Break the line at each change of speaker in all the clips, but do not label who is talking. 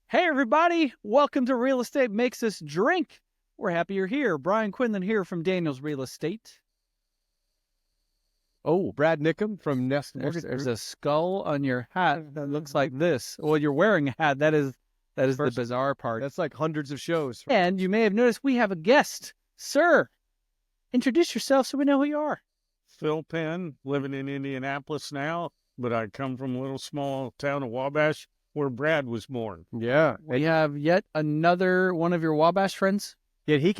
Hey, everybody. Welcome to Real Estate Makes Us Drink. We're happy you're here. Brian Quinlan here from Daniels Real Estate.
Oh, Brad Nickham from Nest Mortgage.
There's a skull on your hat that looks like this. Well, you're wearing a hat. That is the bizarre part.
That's like hundreds of shows.
And you may have noticed we have a guest. Sir, introduce yourself so we know who you are.
Phil Penn, living in Indianapolis now, but I come from a little small town of Wabash where Brad was born.
Yeah.
We have yet another one of your Wabash friends.
Yeah, he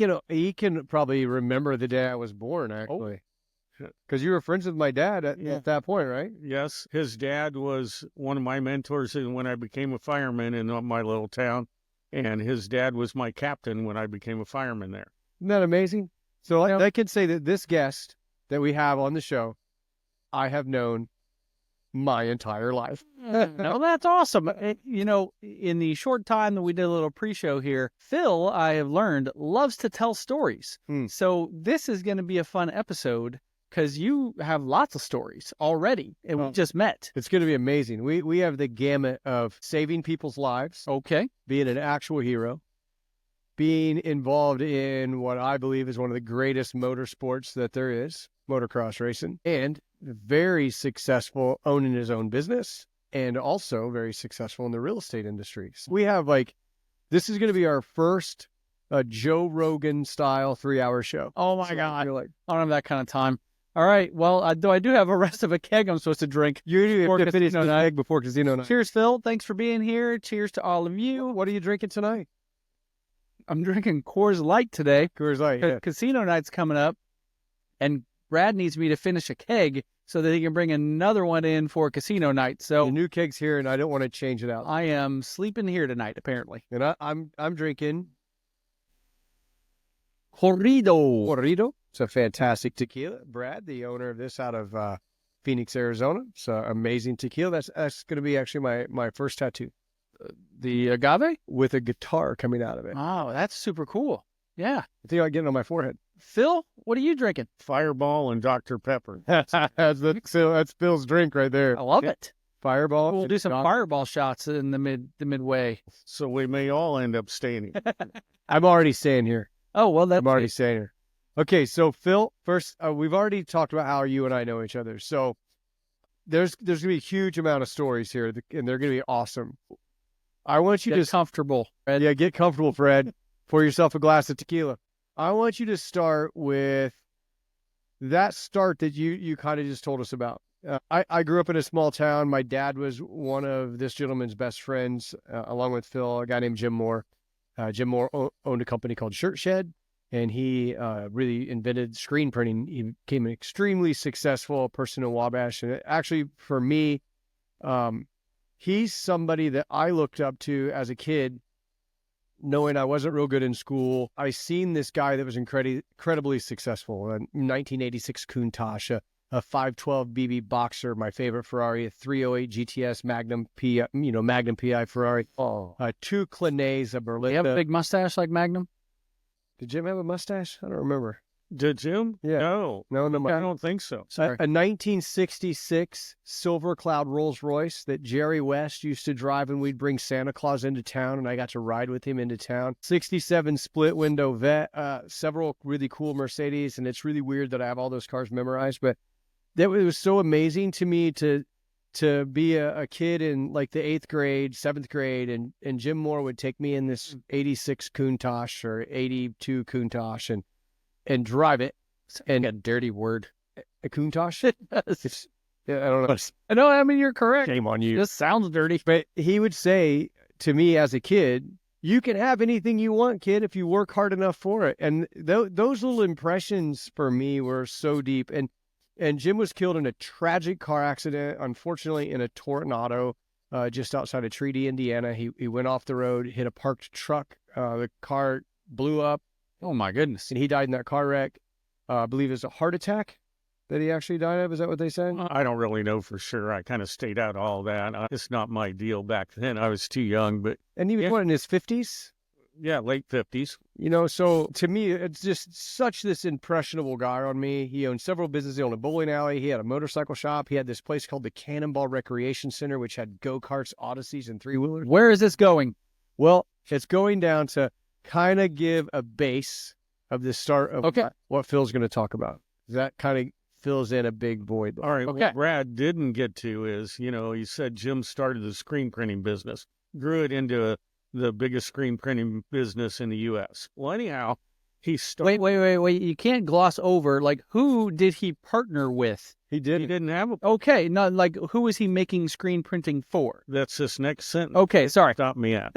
can probably remember the day I was born, actually. Because you were friends with my dad at that point, right?
Yes, his dad was one of my mentors when I became a fireman in my little town, and his dad was my captain when I became a fireman there.
Isn't that amazing? So I can say that this guest that we have on the show, I have known my entire life.
No, that's awesome. In the short time that we did a little pre-show here, Phil, I have learned, loves to tell stories. So this is going to be a fun episode because you have lots of stories already, and we just met.
It's going to be amazing. We have the gamut of saving people's lives.
Okay.
Being an actual hero. Being involved in what I believe is one of the greatest motorsports that there is, motocross racing, and very successful owning his own business, and also very successful in the real estate industry. So we have this is going to be our first Joe Rogan style 3-hour show.
Oh my God. I don't have that kind of time. All right. Well, I do have a rest of a keg I'm supposed to drink.
You have to finish the keg before casino night.
Cheers, Phil. Thanks for being here. Cheers to all of you.
What are you drinking tonight?
I'm drinking Coors Light today.
Coors Light. Yeah.
Casino night's coming up, and Brad needs me to finish a keg so that he can bring another one in for casino night. So
the new keg's here, and I don't want to change it out.
I am sleeping here tonight, apparently.
And I'm drinking
Corrido.
It's a fantastic tequila. Brad, the owner of this out of Phoenix, Arizona. It's amazing tequila. That's going to be actually my first tattoo.
The agave?
With a guitar coming out of it.
Oh, that's super cool. Yeah.
I think I'll get it on my forehead.
Phil, what are you drinking?
Fireball and Dr. Pepper.
That's Phil's drink right there.
I love it.
Fireball.
We'll do some fireball shots in the midway.
So we may all end up staying here.
I'm already staying here.
Oh, well,
I'm already staying here. Okay, so Phil, first, we've already talked about how you and I know each other. So there's going to be a huge amount of stories here, and they're going to be awesome. I want you to
get comfortable, Fred.
Yeah, get comfortable, Fred. Pour yourself a glass of tequila. I want you to start with that start that you kind of just told us about. I grew up in a small town. My dad was one of this gentleman's best friends, along with Phil, a guy named Jim Moore. Jim Moore owned a company called Shirt Shed, and he really invented screen printing. He became an extremely successful person in Wabash. And actually, for me, he's somebody that I looked up to as a kid, knowing I wasn't real good in school. I seen this guy that was incredibly successful. A 1986 Countach, a 512 BB Boxer, my favorite Ferrari, a 308 GTS Magnum PI Ferrari, 2 Clenets, a Berlinda.
Do you have a big mustache like Magnum?
Did Jim have a mustache? I don't remember.
Did Jim?
Yeah.
No,
I
don't think so.
A 1966 Silver Cloud Rolls Royce that Jerry West used to drive when we'd bring Santa Claus into town, and I got to ride with him into town. 67 split window vet, several really cool Mercedes, and it's really weird that I have all those cars memorized, but it was so amazing to me to be a kid in like the 8th grade, 7th grade, and Jim Moore would take me in this 86 Countach or 82 Countach and drive it.
And a dirty word.
A Countach? Yeah, I don't know.
No, I mean, you're correct.
Shame on you.
This sounds dirty.
But he would say to me as a kid, you can have anything you want, kid, if you work hard enough for it. And those little impressions for me were so deep. And Jim was killed in a tragic car accident, unfortunately, in a tornado just outside of Treaty, Indiana. He went off the road, hit a parked truck. The car blew up.
Oh, my goodness.
And he died in that car wreck. I believe it was a heart attack that he actually died of. Is that what they said?
I don't really know for sure. I kind of stayed out of all that. It's not my deal back then. I was too young, but...
And he was, in his 50s?
Yeah, late 50s.
So to me, it's just such this impressionable guy on me. He owned several businesses. He owned a bowling alley. He had a motorcycle shop. He had this place called the Cannonball Recreation Center, which had go-karts, Odysseys, and 3-wheelers.
Where is this going?
Well, it's going down to kind of give a base of the start of what Phil's going to talk about. That kind of fills in a big void.
All right.
Okay.
What Brad didn't get to is, he said Jim started the screen printing business, grew it into the biggest screen printing business in the U.S. Well, anyhow, he started.
Wait. You can't gloss over, like, who did he partner with?
He didn't.
He didn't have a.
Okay, not like, who was he making screen printing for?
That's this next sentence.
Okay, sorry.
Stop me at.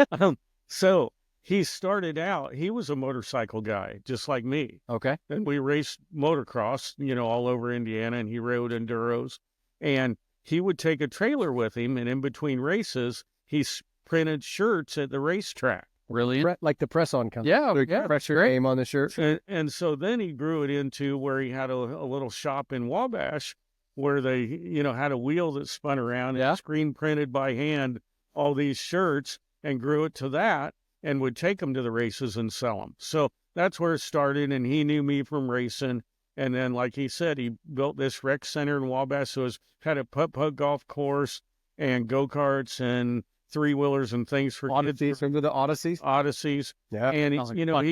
So he started out, he was a motorcycle guy, just like me.
Okay.
And we raced motocross, all over Indiana, and he rode enduros. And he would take a trailer with him, and in between races, he printed shirts at the racetrack.
Brilliant.
Like the press-on company.
Yeah.
Press your name on the shirt.
And so then he grew it into where he had a little shop in Wabash where they, had a wheel that spun around and screen printed by hand all these shirts, and grew it to that and would take them to the races and sell them. So that's where it started. And he knew me from racing. And then, like he said, he built this rec center in Wabash. So it had a putt-putt golf course and go-karts and three-wheelers and things for
Odysseys. Remember the Odysseys?
Odysseys.
Yeah.
And,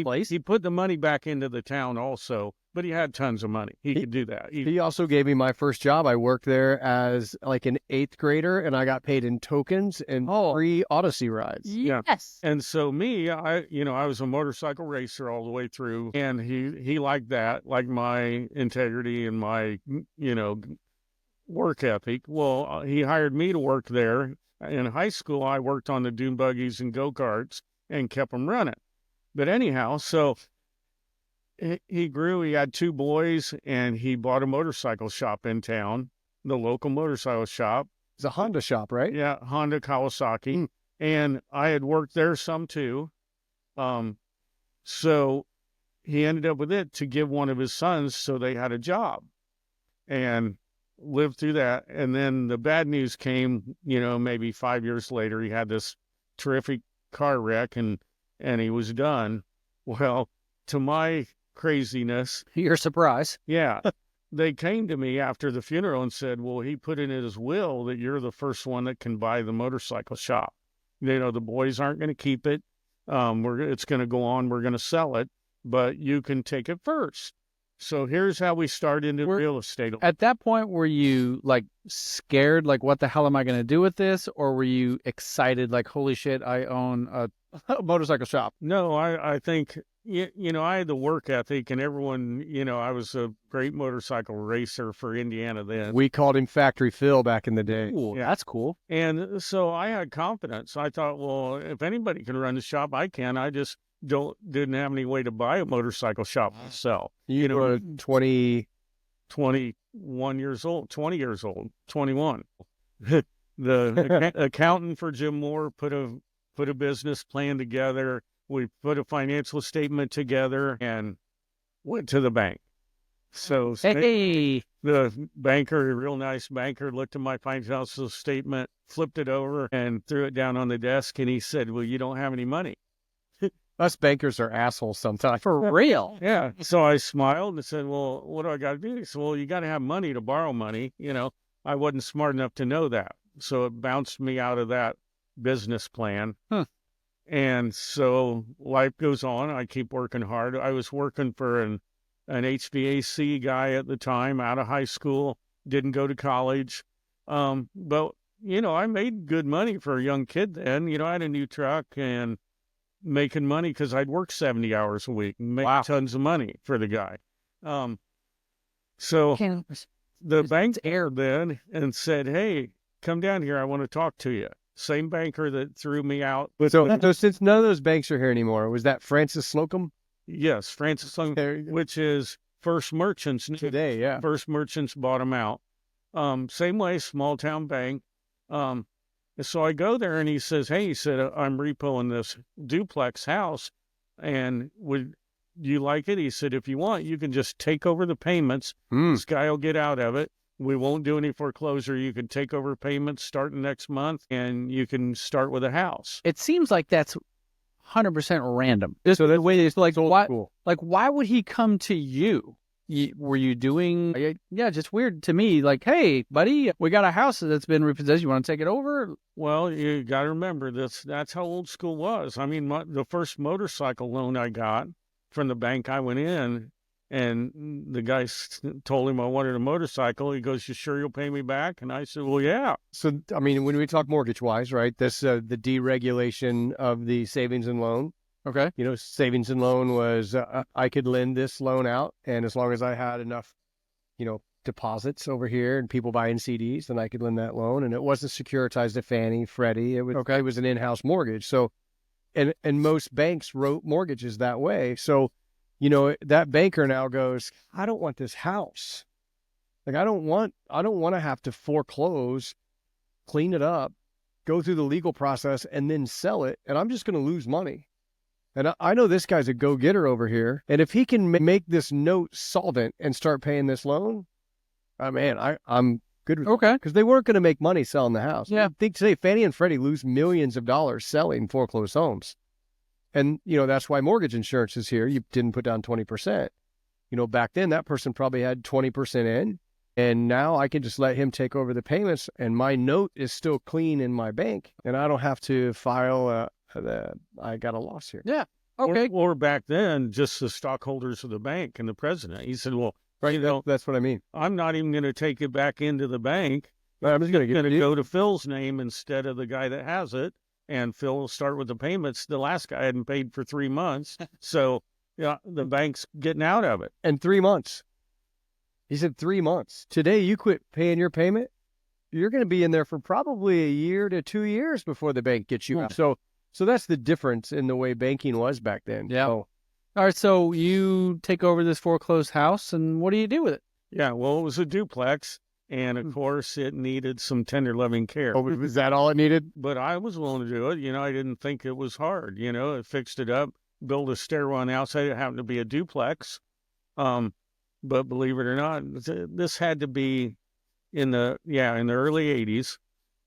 like
he put the money back into the town also, but he had tons of money. He could do that.
He also gave me my first job. I worked there as like an 8th grader, and I got paid in tokens and free Odyssey rides.
Yes.
And so me, I was a motorcycle racer all the way through, and he liked that, like my integrity and my, work ethic. Well, he hired me to work there. In high school, I worked on the dune buggies and go-karts and kept them running. But anyhow, so he grew. He had 2 boys, and he bought a motorcycle shop in town, the local motorcycle shop.
It's a Honda shop, right?
Yeah, Honda, Kawasaki. And I had worked there some too. So he ended up with it to give one of his sons so they had a job. And lived through that. And then the bad news came, maybe 5 years later. He had this terrific car wreck and he was done. Well, to my craziness,
Your surprise.
yeah, they came to me after the funeral and said, well, he put in his will that you're the first one that can buy the motorcycle shop. The boys aren't going to keep it. It's going to go on. We're going to sell it, but you can take it first. So here's how we started into real estate.
At that point, were you like scared, like, what the hell am I going to do with this? Or were you excited, like, holy shit, I own a motorcycle shop?
No, I think, I had the work ethic, and everyone, I was a great motorcycle racer for Indiana then.
We called him Factory Phil back in the day.
Ooh, that's cool.
And so I had confidence. I thought, well, if anybody can run the shop, I can. I just didn't have any way to buy a motorcycle shop myself.
You were
21 years old, 20 years old, 21. The accountant for Jim Moore put a business plan together. We put a financial statement together and went to the bank. So
Hey,
the banker, a real nice banker, looked at my financial statement, flipped it over, and threw it down on the desk. And he said, well, you don't have any money.
Us bankers are assholes sometimes.
for real?
Yeah. So I smiled and said, well, what do I got to do? He said, well, you got to have money to borrow money. I wasn't smart enough to know that. So it bounced me out of that business plan. And so life goes on. I keep working hard. I was working for an HVAC guy at the time, out of high school, didn't go to college. But, I made good money for a young kid then. I had a new truck and making money because I'd work 70 hours a week and make tons of money for the guy. So the bank aired then and said, hey, come down here. I want to talk to you. Same banker that threw me out.
So since none of those banks are here anymore, was that Francis Slocum?
Yes, Francis Slocum, which is First Merchants.
Today, yeah.
First Merchants bought them out. Same way, small town bank. So I go there and he says, hey, I'm repoing this duplex house and would you like it? He said, if you want, you can just take over the payments. This guy will get out of it. We won't do any foreclosure. You can take over payments starting next month and you can start with a house.
It seems like that's 100% random. So the way it's like, why would he come to you? were you doing? Yeah, just weird to me. Like, hey, buddy, we got a house that's been repossessed. You want to take it over?
Well, you got to remember this. That's how old school was. I mean, the first motorcycle loan I got from the bank I went in, and the guy told him I wanted a motorcycle. He goes, "You sure you'll pay me back?" And I said, "Well, yeah."
So, I mean, when we talk mortgage wise, right, this, the deregulation of the savings and loan,
Okay.
you know, savings and loan was, I could lend this loan out. And as long as I had enough, you know, deposits over here and people buying CDs, then I could lend that loan. And it wasn't securitized to Fannie, Freddie. It was an in-house mortgage. So, and most banks wrote mortgages that way. So, you know, that banker now goes, I don't want this house. Like, I don't want to have to foreclose, clean it up, go through the legal process, and then sell it. And I'm just going to lose money. And I know this guy's a go-getter over here. And if he can make this note solvent and start paying this loan, man, I'm good with it.
Okay.
Because they weren't going to make money selling the house.
Yeah.
Think today, Fannie and Freddie lose millions of dollars selling foreclosed homes. And, you know, that's why mortgage insurance is here. You didn't put down 20%. You know, back then, that person probably had 20% in. And now I can just let him take over the payments. And my note is still clean in my bank. And I don't have to file I got a loss here.
Yeah. Okay.
Or back then, just the stockholders of the bank and the president. He said, "Well,
Right.
you know,
That's what I mean.
I'm not even going to take it back into the bank.
I'm just going
to go to Phil's name instead of the guy that has it. And Phil will start with the payments. The last guy hadn't paid for 3 months. So, yeah, the bank's getting out of it."
And 3 months. He said 3 months. Today, you quit paying your payment, you're going to be in there for probably a year to 2 years before the bank gets you out. So that's the difference in the way banking was back then.
Yeah.
So,
All right. So you take over this foreclosed house, and what do you do with it?
Yeah, well, it was a duplex. And of course, it needed some tender loving care.
oh, was that all it needed?
But I was willing to do it. You know, I didn't think it was hard. You know, I fixed it up, built a stairwell on the outside. It happened to be a duplex. But believe it or not, this had to be in the early 80s.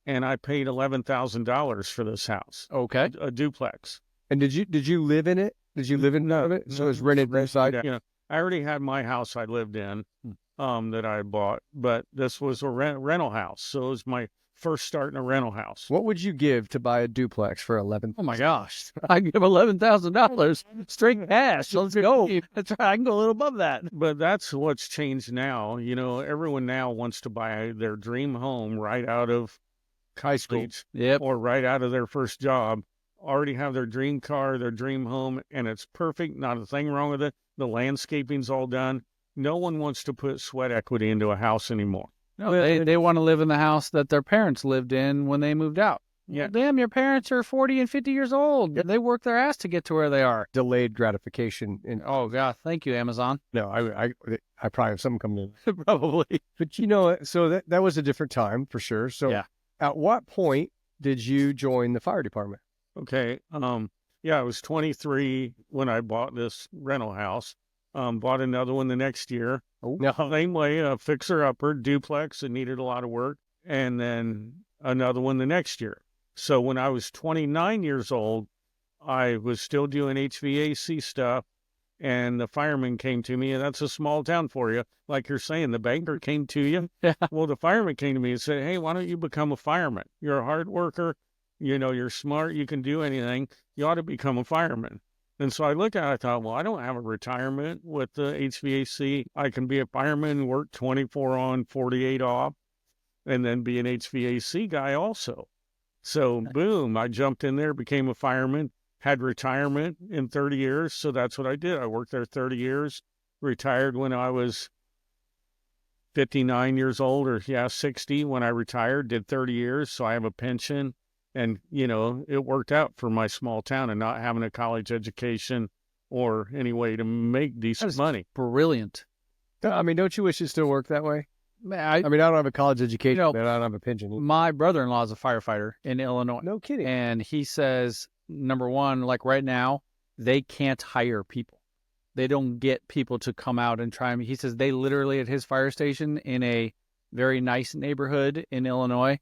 And I paid $11,000 for this house.
Okay.
A duplex.
And did you live in it? Did you live in it? So it was rented inside?
You know, I already had my house I lived in that I bought, but this was a rental house. So it was my first start in a rental house.
What would you give to buy a duplex for $11,000?
Oh my gosh. I give $11,000 straight cash. Let's go. That's right. I can go a little above that.
But that's what's changed now. You know, everyone now wants to buy their dream home right out of
High school.
college
Yep.
or right out of their first job, already have their dream car, their dream home, and it's perfect. Not a thing wrong with it. The landscaping's all done. No one wants to put sweat equity into a house anymore.
No, they want to live in the house that their parents lived in when they moved out.
Yeah.
Well, damn, your parents are 40 and 50 years old. They worked their ass to get to where they are.
Delayed gratification.
Oh, God. Thank you, Amazon.
No, I probably have something coming in.
Probably.
But, you know, so that was a different time for sure. So
Yeah.
At what point did you join the fire department?
Okay. I was 23 when I bought this rental house. Bought another one the next year.
Oh.
Same way, a fixer-upper duplex. It needed a lot of work. And then another one the next year. So when I was 29 years old, I was still doing HVAC stuff. And the fireman came to me, and that's a small town for you. Like you're saying, the banker came to you.
Yeah.
Well, the fireman came to me and said, "Hey, why don't you become a fireman? You're a hard worker. You know, you're smart. You can do anything. You ought to become a fireman." And so I looked at it, I thought, well, I don't have a retirement with the HVAC. I can be a fireman, work 24 on, 48 off, and then be an HVAC guy also. So boom, I jumped in there, became a fireman, had retirement in 30 years. So that's what I did. I worked there 30 years, retired when I was 59 years old, or 60 when I retired, did 30 years. So I have a pension. And, you know, it worked out for my small town and not having a college education or any way to make decent money.
Brilliant.
I mean, don't you wish it still worked that way?
I
I don't have a college education,
You know,
and I don't have a pension.
My brother-in-law is a firefighter in Illinois.
No kidding.
And he says, number one, like right now, they can't hire people. They don't get people to come out and try. He says they literally at his fire station in a very nice neighborhood in Illinois,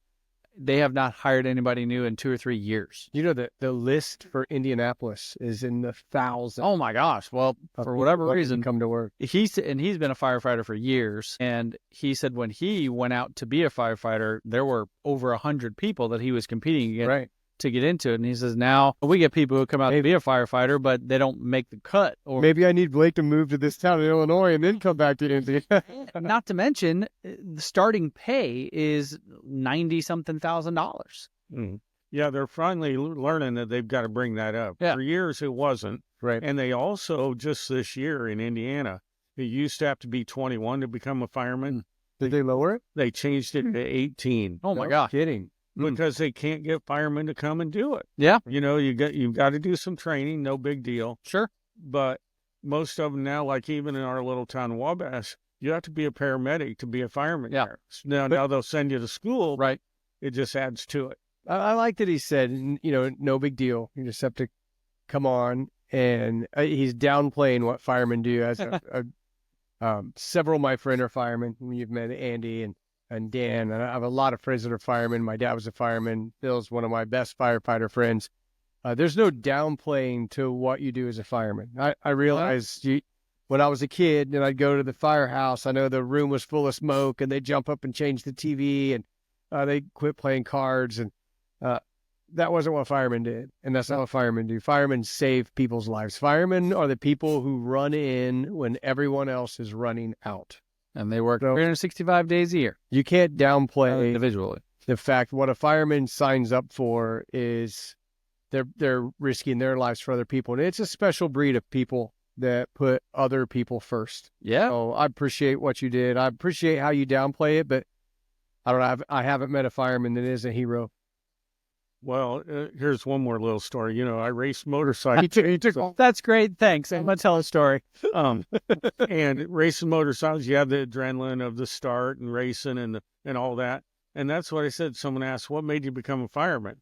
they have not hired anybody new in 2 or 3 years.
You know, the list for Indianapolis is in the thousands.
Oh my gosh. Well, for whatever reason,
come to work.
he's been a firefighter for years. And he said when he went out to be a firefighter, there were over 100 people that he was competing against.
Right.
To get into it. And he says, now we get people who come out to be a firefighter, but they don't make the cut. Or
Maybe I need Blake to move to this town in Illinois and then come back to India.
not to mention, the starting pay is $90-something thousand.
Yeah, they're finally learning that they've got to bring that up.
Yeah.
For years, it wasn't.
Right.
And they also, just this year in Indiana, it used to have to be 21 to become a fireman.
Did they lower it?
They changed it to 18.
Oh my
No
gosh.
kidding.
Because they can't get firemen to come and do it.
Yeah.
You know, you've got to do some training, no big deal.
Sure.
But most of them now, like even in our little town, Wabash, you have to be a paramedic to be a fireman.
Yeah.
There. Now they'll send you to school.
Right.
It just adds to it.
I like that he said, you know, no big deal. You just have to come on. And he's downplaying what firemen do. As several of my friends are firemen. You've met Andy and Dan, and I have a lot of friends that are firemen. My dad was a fireman. Phil's one of my best firefighter friends. There's no downplaying to what you do as a fireman. I realized when I was a kid and I'd go to the firehouse, I know the room was full of smoke and they'd jump up and change the TV and they'd quit playing cards. And that wasn't what firemen did. And that's not what firemen do. Firemen save people's lives. Firemen are the people who run in when everyone else is running out.
And they work 365 days a year.
You can't downplay
individually
the fact what a fireman signs up for is they're risking their lives for other people. And it's a special breed of people that put other people first.
Yeah.
So I appreciate what you did. I appreciate how you downplay it, but I don't know. I haven't met a fireman that is a hero.
Well, here's one more little story. You know, I raced motorcycles.
That's great. Thanks. I'm going to tell a story.
And racing motorcycles, you have the adrenaline of the start and racing and all that. And that's what I said. Someone asked, what made you become a fireman?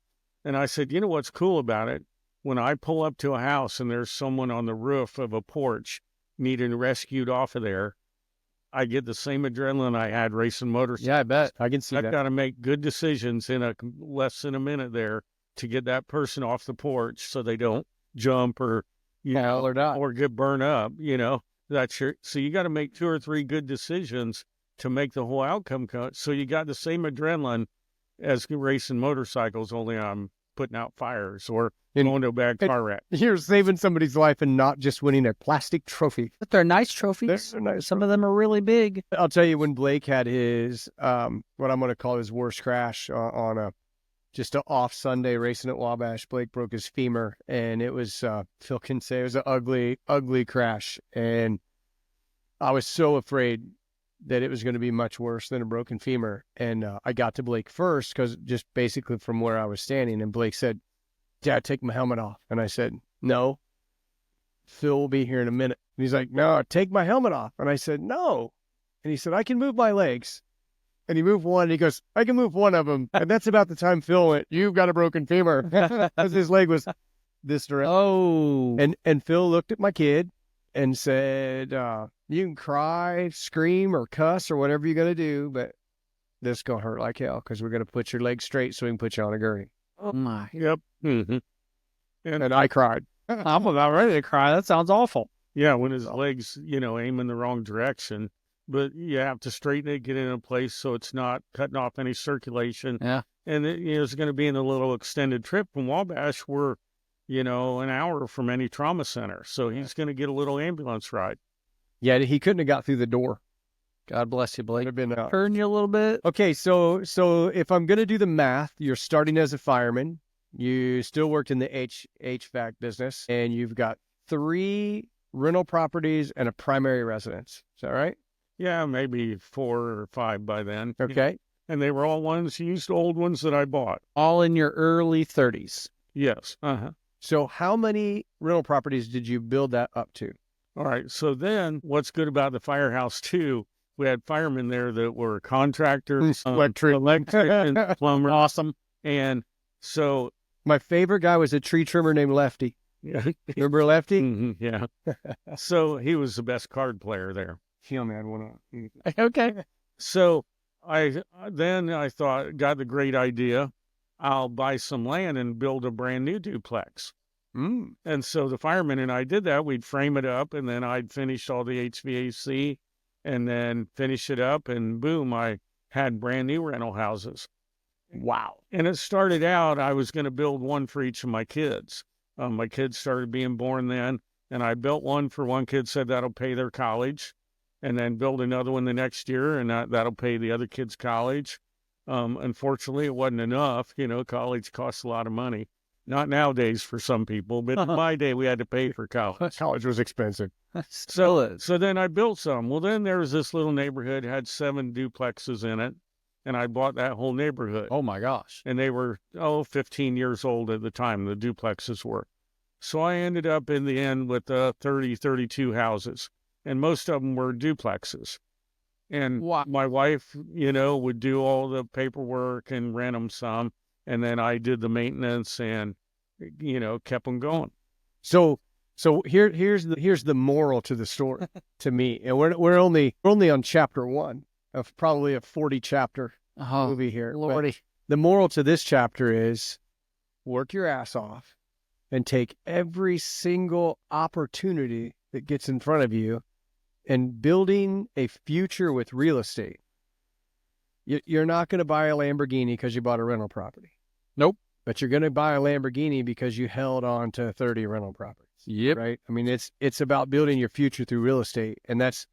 And I said, you know what's cool about it? When I pull up to a house and there's someone on the roof of a porch needing rescued off of there, I get the same adrenaline I had racing motorcycles.
Yeah, I bet. I can see that.
I've got to make good decisions in less than a minute there to get that person off the porch so they don't jump or or get burned up. You know, so you got to make 2 or 3 good decisions to make the whole outcome cut. So you got the same adrenaline as racing motorcycles, only I'm putting out fires or going to a bad car wreck.
You're saving somebody's life and not just winning a plastic trophy.
But they're nice trophies.
They're nice.
Some of them are really big.
I'll tell you, when Blake had his, what I'm going to call his worst crash on just an off Sunday racing at Wabash, Blake broke his femur, and it was, Phil can say it was an ugly, ugly crash. And I was so afraid that it was going to be much worse than a broken femur. And I got to Blake first because just basically from where I was standing. And Blake said, Dad, take my helmet off. And I said, no, Phil will be here in a minute. And he's like, no, take my helmet off. And I said, no. And he said, I can move my legs. And he moved one. And he goes, I can move one of them. And that's about the time Phil went, you've got a broken femur. Because his leg was this direction.
Oh.
And Phil looked at my kid and said, you can cry, scream, or cuss, or whatever you're going to do, but this is going to hurt like hell because we're going to put your legs straight so we can put you on a gurney.
Oh, my.
Yep. Mm-hmm.
And I cried.
I'm about ready to cry. That sounds awful.
Yeah, when his legs, aim in the wrong direction. But you have to straighten it, get it in a place so it's not cutting off any circulation.
Yeah.
And it's going to be in a little extended trip from Wabash. We're, an hour from any trauma center. So he's going to get a little ambulance ride.
Yeah, he couldn't have got through the door.
God bless you, Blake.
Have been
hurting you a little bit.
Okay, so if I'm going to do the math, you're starting as a fireman. You still worked in the HVAC business, and you've got 3 rental properties and a primary residence. Is that right?
Yeah, maybe 4 or 5 by then.
Okay.
And they were all used old ones that I bought.
All in your early 30s.
Yes. Uh-huh.
So how many rental properties did you build that up to?
All right. So then what's good about the firehouse too, we had firemen there that were contractors, electricians, plumbers.
Awesome.
And so
my favorite guy was a tree trimmer named Lefty.
Yeah.
Remember Lefty?
Mm-hmm, yeah. So he was the best card player there.
He only had one on.
Okay.
So then I got the great idea. I'll buy some land and build a brand new duplex. And so the fireman and I did that. We'd frame it up, and then I'd finish all the HVAC and then finish it up, and boom, I had brand new rental houses.
Wow.
And it started out, I was going to build one for each of my kids. My kids started being born then, and I built one for one kid, said that'll pay their college, and then build another one the next year, and that'll pay the other kids' college. Unfortunately, it wasn't enough. College costs a lot of money. Not nowadays for some people, but in my day, we had to pay for college.
College was expensive.
Still is.
So then I built some. Well, then there was this little neighborhood, had 7 duplexes in it, and I bought that whole neighborhood.
Oh my gosh.
And they were, 15 years old at the time, the duplexes were. So I ended up in the end with 32 houses, and most of them were duplexes. And
Wow.
my wife, would do all the paperwork and rent them some. And then I did the maintenance and, kept them going.
So here's the moral to the story to me. And we're only on chapter 1 of probably a 40 chapter movie here.
Lordy.
But the moral to this chapter is work your ass off and take every single opportunity that gets in front of you and building a future with real estate. You're not going to buy a Lamborghini because you bought a rental property.
Nope.
But you're going to buy a Lamborghini because you held on to 30 rental properties.
Yep.
Right? I mean, it's about building your future through real estate. And that's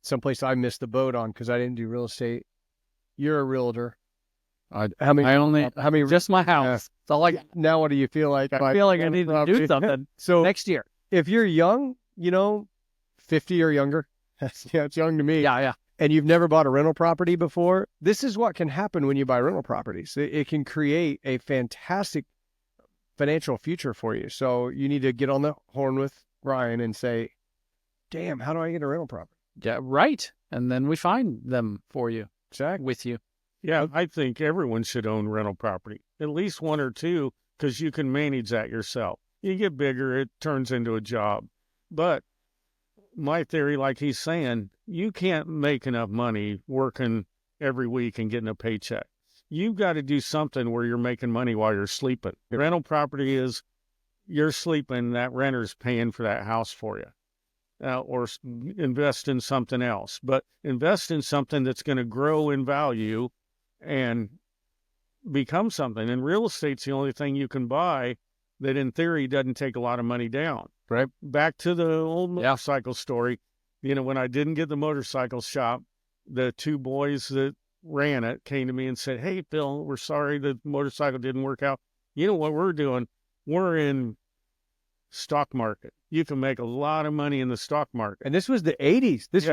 someplace I missed the boat on because I didn't do real estate. You're a realtor. How many?
Just my house. So
Now what do you feel like?
I feel like I need to do something
So
next year.
if you're young, 50 or younger, it's young to me.
Yeah.
And you've never bought a rental property before, this is what can happen when you buy rental properties. It can create a fantastic financial future for you. So you need to get on the horn with Ryan and say, damn, how do I get a rental property?
Yeah, right. And then we find them for you,
Exactly.
with you.
Yeah, I think everyone should own rental property, at least 1 or 2, because you can manage that yourself. You get bigger, it turns into a job. But my theory, like he's saying, you can't make enough money working every week and getting a paycheck. You've got to do something where you're making money while you're sleeping. The rental property is you're sleeping, that renter's paying for that house for you. Or invest in something else. But invest in something that's going to grow in value and become something. And real estate's the only thing you can buy that in theory doesn't take a lot of money down.
Right.
Back to the old motorcycle story. When I didn't get the motorcycle shop, the 2 boys that ran it came to me and said, "Hey, Phil, we're sorry the motorcycle didn't work out. You know what we're doing? We're in stock market. You can make a lot of money in the stock market."
And this was the 80s. This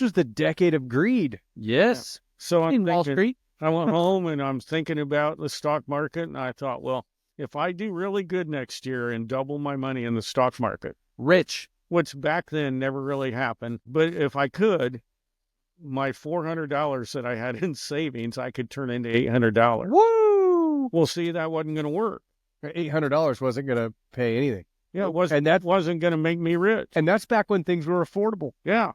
was the decade of greed.
Yes.
So I'm
In Wall
thinking,
Street.
I went home and I'm thinking about the stock market, and I thought, well, if I do really good next year and double my money in the stock market,
Rich.
which back then never really happened, but if I could, my $400 that I had in savings, I could turn into $800.
Woo!
Well, see, that wasn't going to work.
$800 wasn't going to pay anything.
Yeah, it wasn't,
And that
wasn't going to make me rich.
and that's back when things were affordable.
Yeah.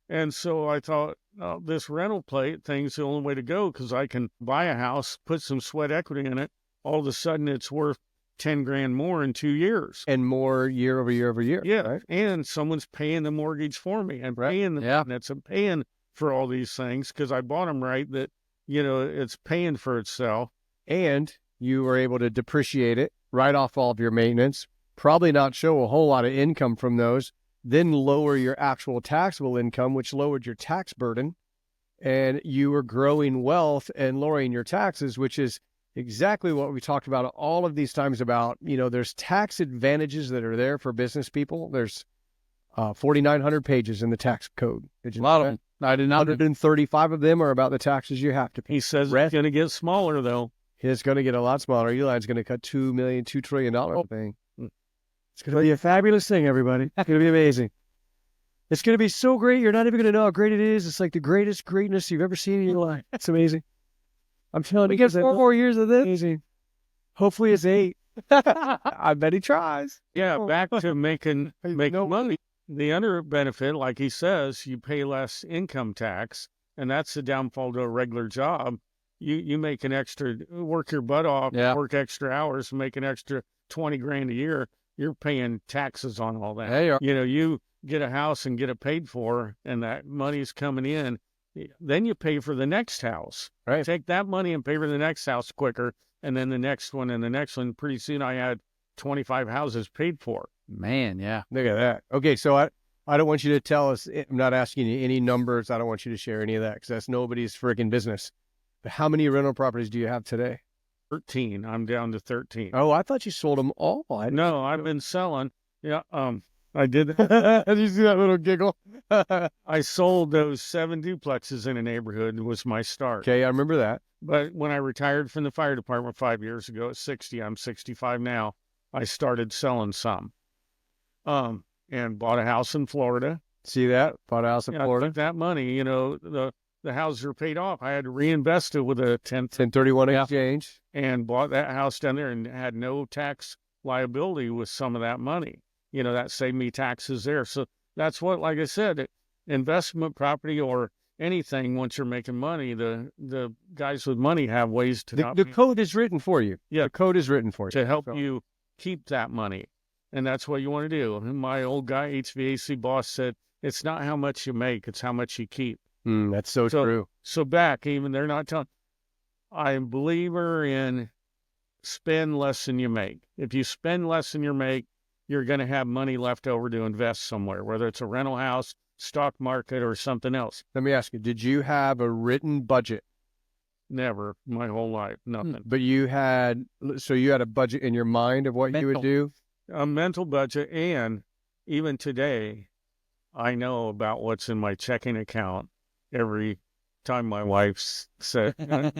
And so I thought, this rental plate thing's the only way to go, because I can buy a house, put some sweat equity in it. All of a sudden, it's worth 10 grand more in 2 years.
And more year over year over year.
Yeah.
Right?
And someone's paying the mortgage for me and paying the maintenance and paying for all these things, because I bought them right, that, it's paying for itself.
And you were able to depreciate it, write off all of your maintenance, probably not show a whole lot of income from those, then lower your actual taxable income, which lowered your tax burden. And you were growing wealth and lowering your taxes, which is exactly what we talked about all of these times about, there's tax advantages that are there for business people. There's 4,900 pages in the tax code.
A lot of them. I did not.
135 of them are about the taxes you have to pay.
He says it's going to get smaller, though.
It's going to get a lot smaller. Eli's going to cut $2 trillion thing. It's going to be a fabulous thing, everybody. It's going to be amazing. It's going to be so great. You're not even going to know how great it is. It's like the greatest greatness you've ever seen in your life. It's amazing. I'm telling you.
We get 4 more years of this.
Amazing. Hopefully it's 8. I bet he tries.
Yeah, back to making money. The other benefit, like he says, you pay less income tax. And that's the downfall to a regular job. You make an extra, work your butt off,
Yeah.
work extra hours, make an extra 20 grand a year. You're paying taxes on all that.
Hey,
You know, you get a house and get it paid for, and that money's coming in. Then you pay for the next house.
Right.
Take that money and pay for the next house quicker, and then the next one and the next one. Pretty soon I had 25 houses paid for.
Man, yeah.
Look at that. Okay, so I don't want you to tell us. I'm not asking you any numbers. I don't want you to share any of that because that's nobody's freaking business. But how many rental properties do you have today?
13. I'm down to 13.
Oh, I thought you sold them all.
No, I've been selling. Yeah, I did.
Did you see that little giggle?
I sold those 7 duplexes in a neighborhood was my start.
Okay, I remember that.
But when I retired from the fire department 5 years ago at 60, I'm 65 now, I started selling some. And bought a house in Florida.
See that? Bought a house in
I
Florida.
took that money, you know, the houses are paid off. I had to reinvest it with a
1031 exchange.
and bought that house down there and had no tax liability with some of that money. You know, that saved me taxes there. So that's what, like I said, investment property or anything, once you're making money, the guys with money have ways to
The code is written for you.
Yeah.
The code is written for you.
to help
So-
you keep that money. And that's what you want to do. And my old guy, HVAC boss, said, it's not how much you make, it's how much you keep.
That's so true.
So back, even they're not telling, I'm a believer in spend less than you make. If you spend less than you make, you're going to have money left over to invest somewhere, whether it's a rental house, stock market, or something else.
Let me ask you, did you have a written budget?
Never, my whole life, nothing.
But you had a budget in your mind of what you would
Mental.
do?
A mental budget, and even today, I know about what's in my checking account every time my wife says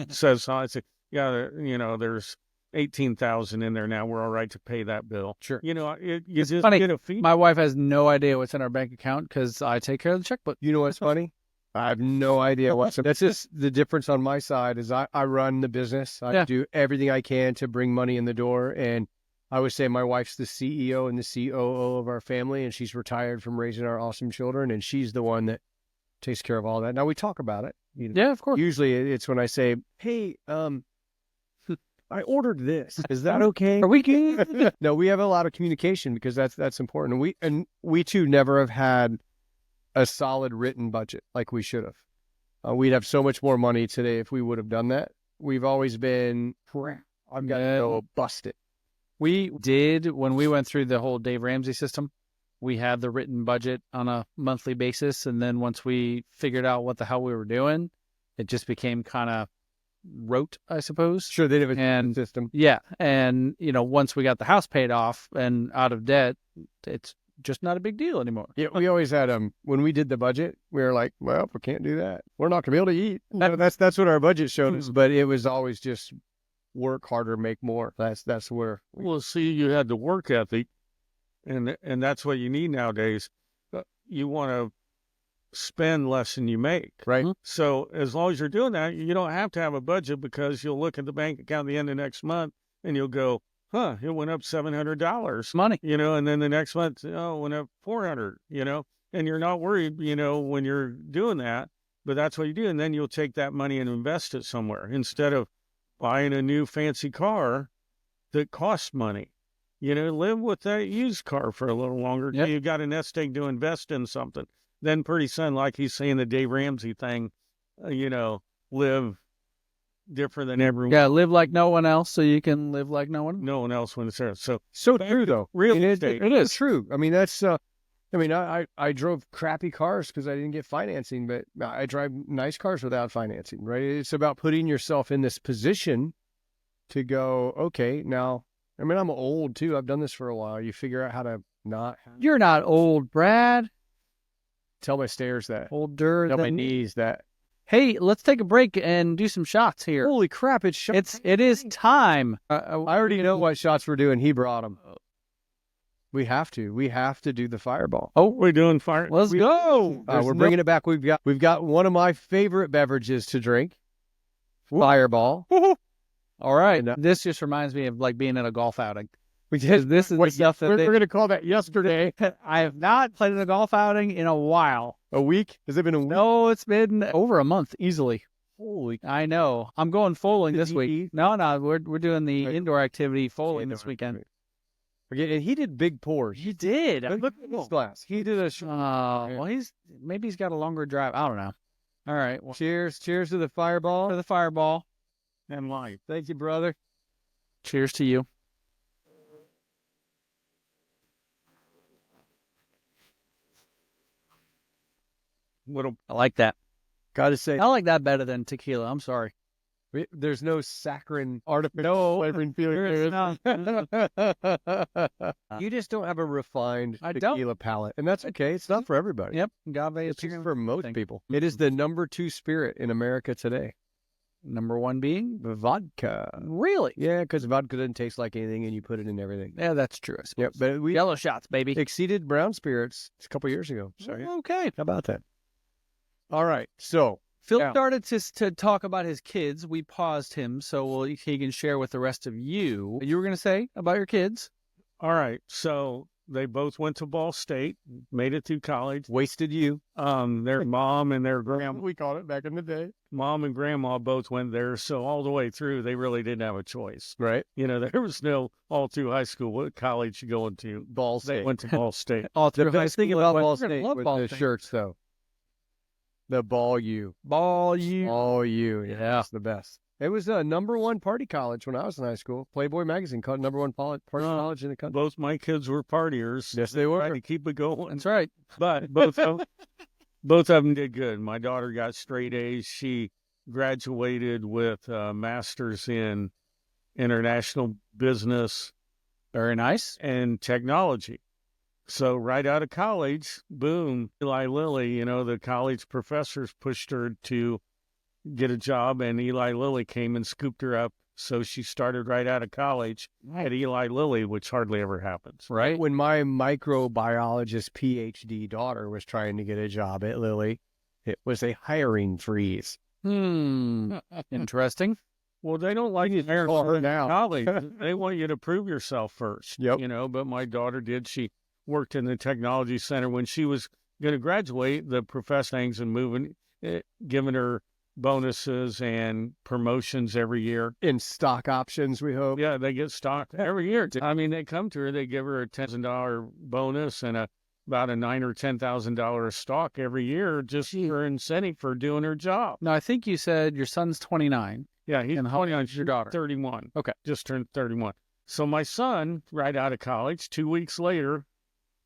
something. I say, yeah, you know, there's 18,000 in there now. We're all right to pay that bill.
Sure.
You know, you just
funny.
get a fee.
My wife has no idea what's in our bank account because I take care of the checkbook.
You know what's funny? I have no idea what's. That's just the difference on my side is I run the business. I do everything I can to bring money in the door. And I would say my wife's the CEO and the COO of our family, and she's retired from raising our awesome children, and she's the one that takes care of all that. Now we talk about it. You know,
Yeah, of course.
usually it's when I say, "Hey, I ordered this. Is that okay?
Are we good?
No, we have a lot of communication because that's important. And we too never have had a solid written budget like we should have. We'd have so much more money today if we would have done that. We've always been, I've got to go bust it.
We did when we went through the whole Dave Ramsey system. We had the written budget on a monthly basis, and then once we figured out what the hell we were doing, it just became kind of rote, I suppose.
Sure, they have a
And-
system.
Yeah, and you know, once we got the house paid off and out of debt, it's just not a big deal anymore.
Yeah, we always had when we did the budget, we were like, well, we can't do that. We're not gonna be able to eat. That's what our budget showed us. But it was always just work harder, make more. That's where
Well, see, you had the work ethic, and that's what you need nowadays. You want to spend less than you make.
right.
So as long as you're doing that, you don't have to have a budget because you'll look at the bank account at the end of next month and you'll go, huh, it went up $700.
Money.
You know, and then the next month, oh, it went up 400, you know, and you're not worried, you know, when you're doing that, but that's what you do. And then you'll take that money and invest it somewhere instead of buying a new fancy car that costs money. You know, live with that used car for a little longer.
Yep.
You got a nest egg to invest in something. Then pretty soon, like he's saying, the Dave Ramsey thing, you know, live different than everyone.
Yeah, live like no one else so you can live like no one.
No one else when it's there. So
So true though.
real
And
estate.
it is true. I mean, that's. I drove crappy cars because I didn't get financing, but I drive nice cars without financing. Right? It's about putting yourself in this position to go. Okay, now. I mean, I'm old too. I've done this for a while. You figure out how to not
You're not old, Brad.
tell my stairs that.
Older
Tell my
than
knees that.
Hey, let's take a break and do some shots here.
Holy crap! It's shots.
It is time.
I already know what shots we're doing. He brought them. We have to. We have to do the fireball.
Oh, we're doing fire.
Let's go.
We're bringing it back. We've got one of my favorite beverages to drink. Fireball.
All right.
And,
This just reminds me of like being at a golf outing.
We did.
This is the stuff that
we're going to call that yesterday.
I have not played a golf outing in a while.
A week? Has it been a week?
No, it's been over a month easily.
Holy.
I know. I'm going foaling this week. No, we're doing the
Right.
indoor activity foaling
Indoor
this weekend.
activity. Okay, and he did big pours.
He did.
Look at this glass. He did a.
Well, maybe he's got a longer drive. I don't know. All right. Well,
Cheers to the fireball.
for the fireball.
And life.
Thank you, brother.
Cheers to you. I like that.
Got to say,
I like that better than tequila. I'm sorry.
there's no saccharine artificial flavoring feeling.
There is not.
You just don't have a refined
I don't.
tequila palate, and that's okay. It's not for everybody.
Yep. Agave is
It's just
pure
for most
thing.
people. It is the number 2 spirit in America today.
Number one being
Vodka.
really.
Yeah, because vodka doesn't taste like anything, and you put it in everything.
Yeah, that's true. I suppose.
Yep, but we
Yellow shots, baby.
exceeded brown spirits a couple years ago. So yeah.
Okay.
How about that? All right, so
Phil
Yeah.
started to talk about his kids. We paused him so he can share with the rest of you. You were going to say about your kids?
All right. So they both went to Ball State, made it through college.
wasted you.
Their mom and their
We called it back in the day,
mom and grandma both went there. So all the way through, they really didn't have a choice.
right?
You know, there was no all through high school. What college you going to?
Ball
They
State.
went to Ball State.
All
The
through high
best thing
school.
about
We're
Ball
gonna
State
love
was
Ball
the
State.
shirts, though. The Ball U.
Ball you.
All U.
Yeah.
It's the best. It was a number 1 party college when I was in high school. Playboy magazine called number 1 party college in the country.
Both my kids were partiers.
Yes, they
Tried
were.
to keep it going.
That's right.
But both of them did good. My daughter got straight A's. She graduated with a master's in international business
Very nice.
and technology. So right out of college, boom, Eli Lilly, you know, the college professors pushed her to get a job, and Eli Lilly came and scooped her up. So she started right out of college at Eli Lilly, which hardly ever happens.
Right.
When my microbiologist PhD daughter was trying to get a job at Lilly, it was a hiring freeze.
Interesting.
Well, they don't like you there
call her
in
now.
college. They want you to prove yourself first.
Yep.
You know, but my daughter did. She worked in the technology center. When she was going to graduate, the professor hangs and moving, giving her bonuses and promotions every year.
In stock options, we hope.
Yeah, they get stock every year. I mean, they come to her, they give her a $10,000 bonus and about a $9,000 or $10,000 stock every year just for incentive for doing her job.
Now, I think you said your son's 29.
Yeah, he's
And how old
29.
is your daughter?
31.
Okay.
Just turned 31. So my son, right out of college, 2 weeks later,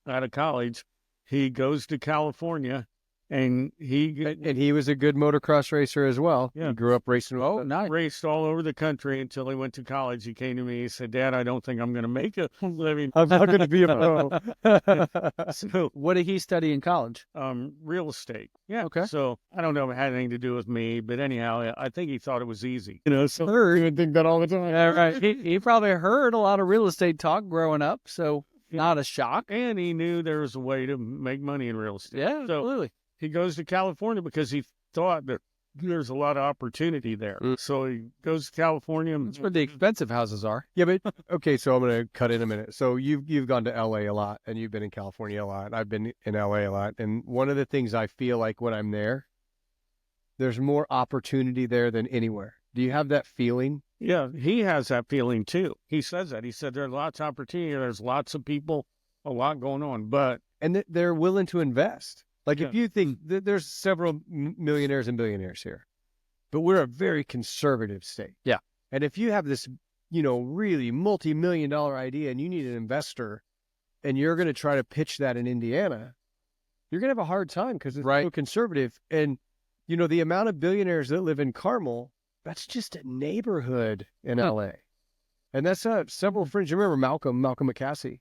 out of college, he goes to California, and
And he was a good motocross racer as well.
Yeah.
He grew up racing.
Oh, nice.
raced all over the country until he went to college. He came to me. He said, "Dad, I don't think I'm going to make a living."
I'm not going to be a pro.
So,
What did he study in college?
real estate. Yeah.
Okay.
So I don't know if it had anything to do with me, but anyhow, I think he thought it was easy. You know, so
I even think that all the time.
Yeah, right. He probably heard a lot of real estate talk growing up, so not a shock.
and he knew there was a way to make money in real estate.
Yeah,
So
absolutely.
he goes to California because he thought that there's a lot of opportunity there.
Mm.
So he goes to California.
That's where the expensive houses are.
Yeah, but okay, so I'm going to cut in a minute. So you've gone to LA a lot, and you've been in California a lot. I've been in LA a lot, and one of the things I feel like when I'm there, there's more opportunity there than anywhere. Do you have that feeling?
Yeah, he has that feeling too. He says that. He said there's lots of opportunity. There's lots of people, a lot going on. But
And they're willing to invest. Like if
Yeah.
you think there's several millionaires and billionaires here, but we're a very conservative state.
Yeah.
And if you have this, really multi-million-dollar idea and you need an investor and you're going to try to pitch that in Indiana, you're going to have a hard time because it's so conservative. And, the amount of billionaires that live in Carmel, that's just a neighborhood in LA. And that's several friends. You remember Malcolm McCasey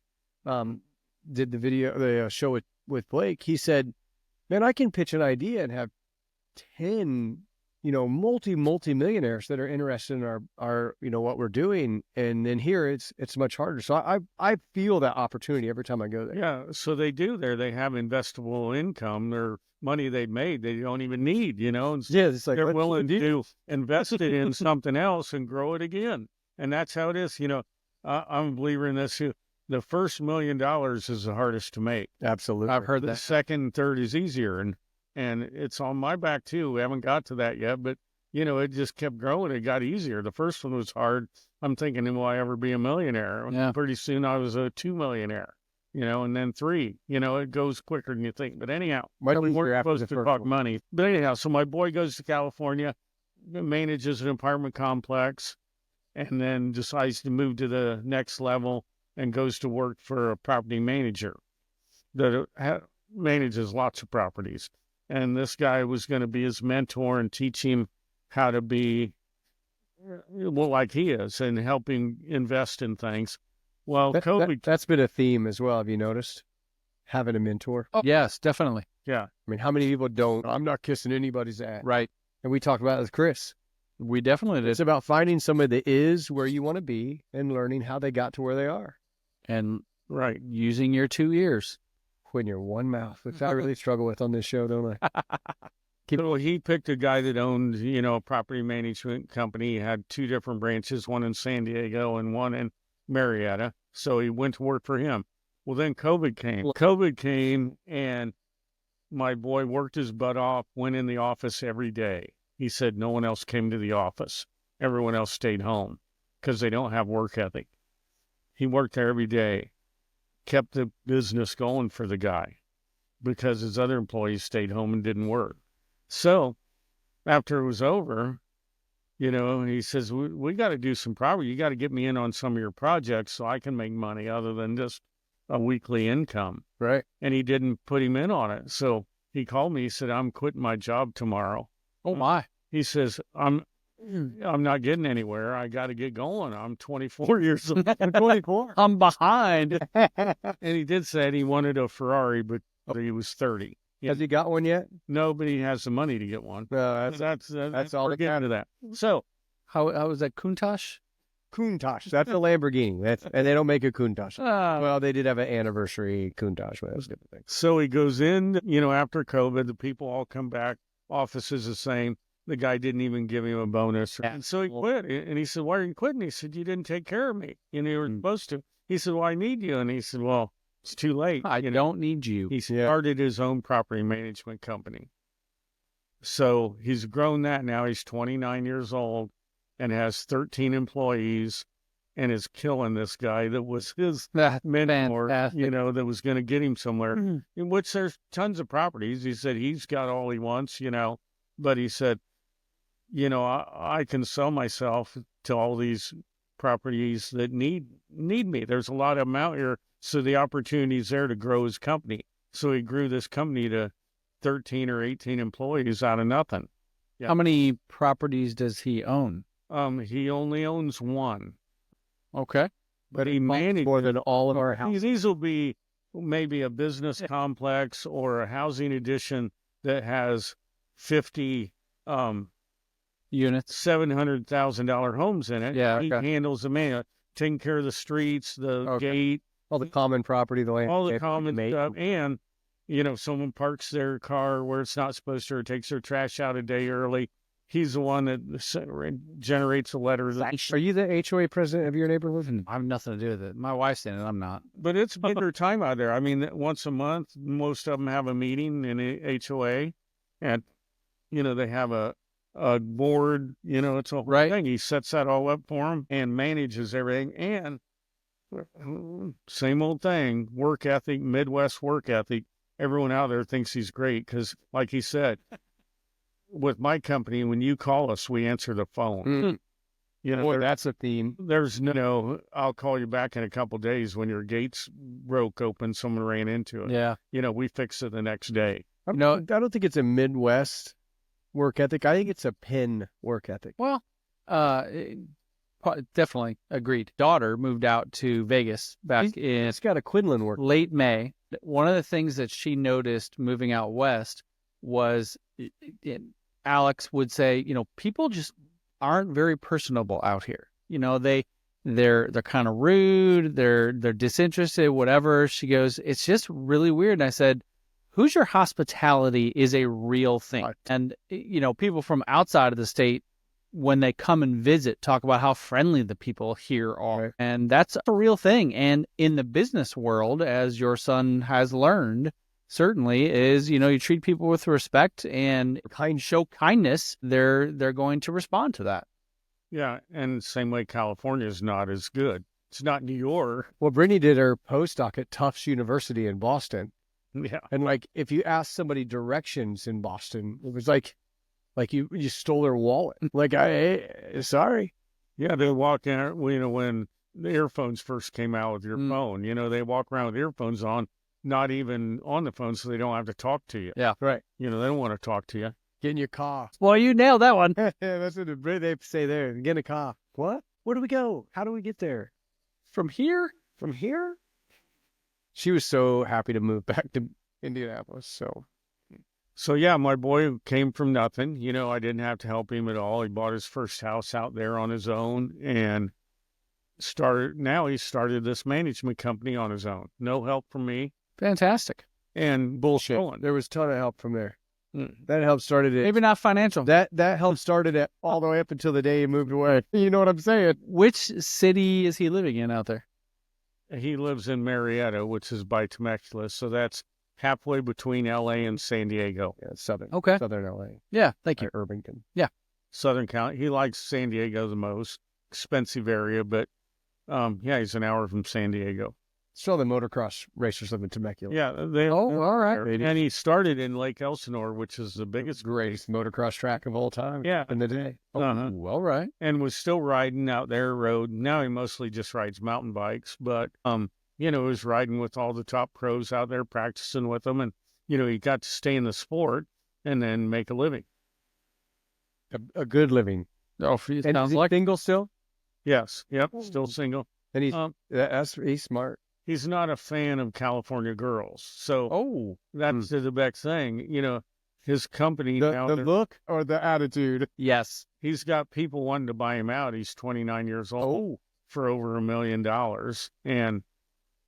did the show with Blake. He said, man, I can pitch an idea and have 10, multi-millionaires that are interested in our what we're doing. And then here it's much harder. So I feel that opportunity every time I go there.
yeah, so they do there. They have investable income. Their money they've made, they don't even need, And
Yeah, it's like
they're
let's
willing
do-
to invest it in something else and grow it again. And that's how it is. I'm a believer in this. The first $1 million is the hardest to make.
Absolutely.
I've heard
The
that.
second and third is easier, and it's on my back too. We haven't got to that yet, but it just kept growing. It got easier. The first one was hard. I'm thinking, will I ever be a millionaire?
Yeah.
Pretty soon I was a 2 millionaire, and then 3. It goes quicker than you think. But anyhow,
Much
we
easier
weren't
after the
supposed to
first
talk
one.
money. But anyhow, so my boy goes to California, manages an apartment complex, and then decides to move to the next level and goes to work for a property manager that manages lots of properties. And this guy was going to be his mentor and teach him how to be like he is and help him invest in things. Well, COVID.
That's been a theme as well. Have you noticed? Having a mentor.
Oh, yes, definitely.
Yeah.
I mean, how many people don't? I'm not kissing anybody's ass.
Right.
And we talked about it with Chris.
We definitely did.
It's about finding somebody that is where you want to be and learning how they got to where they are.
And
Right.
using your 2 ears.
When you're one mouth, which I really struggle with on this show, don't I?
So he picked a guy that owned, a property management company. He had 2 different branches, one in San Diego and one in Marietta. So he went to work for him. Well, then COVID came, and my boy worked his butt off, went in the office every day. He said no one else came to the office. Everyone else stayed home because they don't have work ethic. He worked there every day, kept the business going for the guy because his other employees stayed home and didn't work. So after it was over, he says, we got to do some property. You got to get me in on some of your projects so I can make money other than just a weekly income.
Right.
And he didn't put him in on it. So he called me. He said, I'm quitting my job tomorrow.
Oh, my.
He says, I'm not getting anywhere. I got to get going. I'm 24 years old.
I'm 24.
I'm behind.
And he did say he wanted a Ferrari, but he was 30. Yeah.
Has he got one yet?
Nobody has the money to get one.
No,
That's
all
we're
that
getting to that. So
How was that, Countach?
Countach. That's a Lamborghini. And they don't make a Countach.
Uh,
Well, they did have an anniversary Countach, but that was a different thing.
So he goes in, after COVID, the people all come back. Office is the same. The guy didn't even give him a bonus. And so he quit. And he said, why are you quitting? He said, you didn't take care of me. You were supposed to. He said, well, I need you. And he said, well, it's too late.
I don't need you.
He started his own property management company. So he's grown that now. He's 29 years old and has 13 employees and is killing this guy that was his mentor,
fantastic.
that was going to get him somewhere, in which there's tons of properties. He said he's got all he wants, but he said, I can sell myself to all these properties that need me. There's a lot of them out here. So the opportunity is there to grow his company. So he grew this company to 13 or 18 employees out of nothing. Yeah.
How many properties does he own?
He only owns one.
Okay.
But he managed
more than all of our houses.
These will be maybe a business complex or a housing addition that has 50
units,
$700,000 homes in it.
Yeah,
He handles the man, taking care of the streets, the gate,
all the common property, the land,
all the common stuff, and someone parks their car where it's not supposed to, or takes their trash out a day early. He's the one that generates a letter.
Are you the HOA president of your neighborhood?
I have nothing to do with it. My wife's in it. I'm not.
But it's bigger time out there. I mean, once a month, most of them have a meeting in a HOA, and they have a board. It's a whole thing. He sets that all up for them and manages everything. And same old thing, work ethic, Midwest work ethic. Everyone out there thinks he's great because, like he said, with my company, when you call us, we answer the phone.
Boy, that's a theme.
There's I'll call you back in a couple of days when your gates broke open, someone ran into it.
Yeah.
We fix it the next day.
I don't think it's a Midwest work ethic. I think it's a Penn work ethic.
Well, definitely agreed. Daughter moved out to Vegas back in
It's got a Quinlan work.
late May. One of the things that she noticed moving out west was Alex would say, people just aren't very personable out here. They're kind of rude, they're disinterested, whatever. She goes, it's just really weird. And I said, Hoosier hospitality is a real thing. Right. And, people from outside of the state when they come and visit, talk about how friendly the people here are.
Right.
And that's a real thing. And in the business world, as your son has learned, certainly is, you treat people with respect and show kindness, they're going to respond to that.
Yeah, and same way California is not as good. It's not New York.
Well, Brittany did her postdoc at Tufts University in Boston.
Yeah.
And like, if you ask somebody directions in Boston, it was like you stole their wallet. Like, sorry.
Yeah, they walk in, when the earphones first came out with your phone, they walk around with earphones on, not even on the phone, so they don't have to talk to you.
Yeah.
Right.
They don't want to talk to you.
Get in your car.
Well, you nailed that one.
Yeah, that's what they say there. Get in a car. What? Where do we go? How do we get there?
From here?
From here? She was so happy to move back to Indianapolis.
So yeah, my boy came from nothing. I didn't have to help him at all. He bought his first house out there on his own and he started this management company on his own. No help from me.
Fantastic.
And
Bullshit.
going.
There was a ton of help from there. That help started it.
Maybe not financial.
That help started it all the way up until the day he moved away. You know what I'm saying?
Which city is he living in out there?
He lives in Marietta, which is by Temecula, so that's halfway between L.A. and San Diego.
Yeah, southern.
Okay.
Southern L.A.
Yeah, thank you.
Irvington.
Southern County. He likes San Diego the most. Expensive area, but he's an hour from San Diego.
Still the motocross racers live in Temecula.
Yeah,
all right.
And he started in Lake Elsinore, which is the biggest,
Greatest motocross track of all time.
Yeah.
In the day.
Uh-huh.
All right.
and was still riding out there road. Now he mostly just rides mountain bikes, but he was riding with all the top pros out there, practicing with them, and he got to stay in the sport and then make a living.
A good living.
Oh,
And
sounds
is he
like
single still?
Yes, yep, still single.
And he's smart.
He's not a fan of California girls, so that's the big thing. His company now,
The look or the attitude?
yes.
he's got people wanting to buy him out. He's 29 years old for over $1 million, and